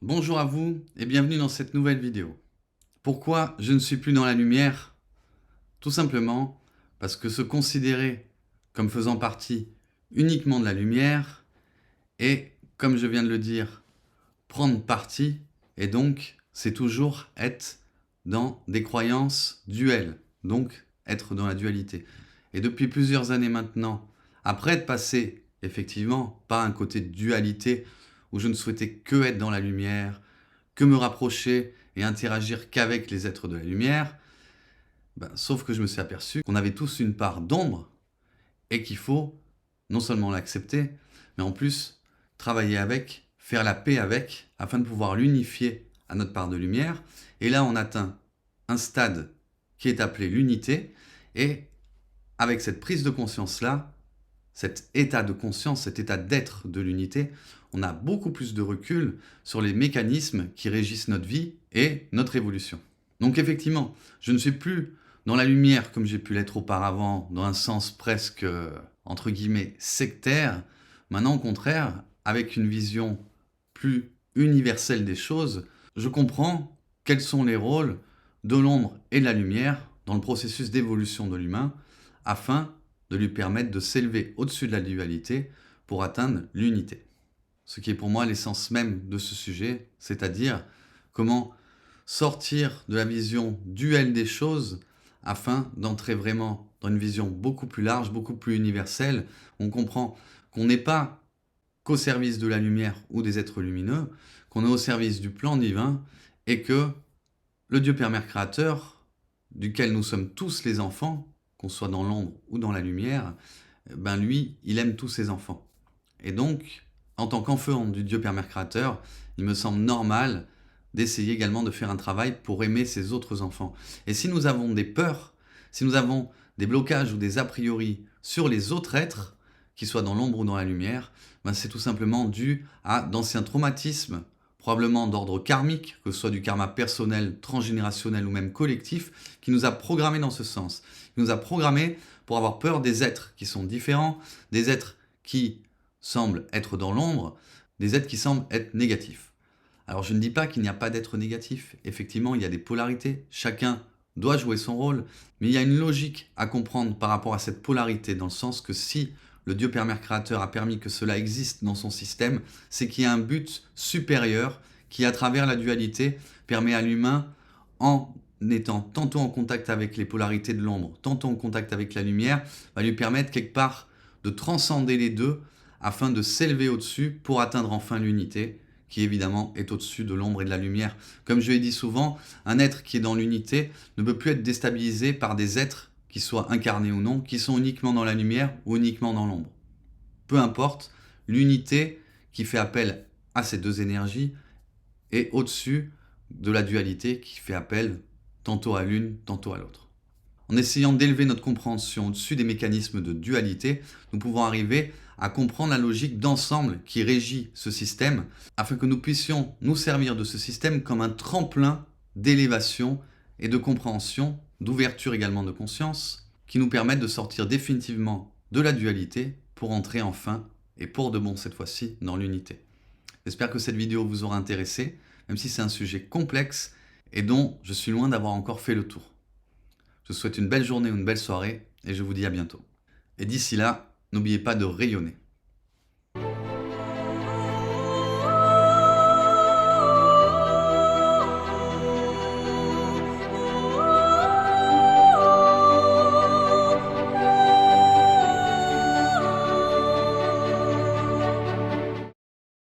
Bonjour à vous et bienvenue dans cette nouvelle vidéo. Pourquoi je ne suis plus dans la lumière? Tout simplement parce que se considérer comme faisant partie uniquement de la lumière est, comme je viens de le dire, prendre parti et donc c'est toujours être dans des croyances duelles, donc être dans la dualité. Et depuis plusieurs années maintenant, après être passé effectivement par un côté de dualité où je ne souhaitais que être dans la lumière, que me rapprocher et interagir qu'avec les êtres de la lumière, sauf que je me suis aperçu qu'on avait tous une part d'ombre et qu'il faut non seulement l'accepter, mais en plus travailler avec, faire la paix avec, afin de pouvoir l'unifier à notre part de lumière. Et là, on atteint un stade qui est appelé l'unité. Et avec cette prise de conscience-là, cet état de conscience, cet état d'être de l'unité, on a beaucoup plus de recul sur les mécanismes qui régissent notre vie et notre évolution. Donc effectivement, je ne suis plus dans la lumière comme j'ai pu l'être auparavant, dans un sens presque, entre guillemets, sectaire. Maintenant, au contraire, avec une vision plus universelle des choses, je comprends quels sont les rôles de l'ombre et de la lumière dans le processus d'évolution de l'humain, afin de lui permettre de s'élever au-dessus de la dualité pour atteindre l'unité. Ce qui est pour moi l'essence même de ce sujet, c'est-à-dire comment sortir de la vision duelle des choses afin d'entrer vraiment dans une vision beaucoup plus large, beaucoup plus universelle. On comprend qu'on n'est pas qu'au service de la lumière ou des êtres lumineux, qu'on est au service du plan divin et que le Dieu Père Mère Créateur, duquel nous sommes tous les enfants, qu'on soit dans l'ombre ou dans la lumière, lui, il aime tous ses enfants. Et donc, en tant qu'enfant du Dieu Père Mère Créateur, il me semble normal d'essayer également de faire un travail pour aimer ses autres enfants. Et si nous avons des peurs, si nous avons des blocages ou des a priori sur les autres êtres, qu'ils soient dans l'ombre ou dans la lumière, c'est tout simplement dû à d'anciens traumatismes, probablement d'ordre karmique, que ce soit du karma personnel, transgénérationnel ou même collectif, qui nous a programmés dans ce sens. Il nous a programmés pour avoir peur des êtres qui sont différents, des êtres qui semblent être dans l'ombre, des êtres qui semblent être négatifs. Alors je ne dis pas qu'il n'y a pas d'êtres négatifs. Effectivement, il y a des polarités. Chacun doit jouer son rôle. Mais il y a une logique à comprendre par rapport à cette polarité, dans le sens que si le Dieu Père Mère Créateur a permis que cela existe dans son système, c'est qu'il y a un but supérieur qui, à travers la dualité, permet à l'humain, en étant tantôt en contact avec les polarités de l'ombre, tantôt en contact avec la lumière, va lui permettre quelque part de transcender les deux afin de s'élever au-dessus pour atteindre enfin l'unité, qui évidemment est au-dessus de l'ombre et de la lumière. Comme je l'ai dit souvent, un être qui est dans l'unité ne peut plus être déstabilisé par des êtres qui soient incarnés ou non, qui sont uniquement dans la lumière ou uniquement dans l'ombre. Peu importe, l'unité qui fait appel à ces deux énergies est au-dessus de la dualité qui fait appel tantôt à l'une, tantôt à l'autre. En essayant d'élever notre compréhension au-dessus des mécanismes de dualité, nous pouvons arriver à comprendre la logique d'ensemble qui régit ce système, afin que nous puissions nous servir de ce système comme un tremplin d'élévation et de compréhension, d'ouverture également de conscience, qui nous permettent de sortir définitivement de la dualité pour entrer enfin, et pour de bon cette fois-ci, dans l'unité. J'espère que cette vidéo vous aura intéressé, même si c'est un sujet complexe et dont je suis loin d'avoir encore fait le tour. Je vous souhaite une belle journée ou une belle soirée et je vous dis à bientôt. Et d'ici là, n'oubliez pas de rayonner.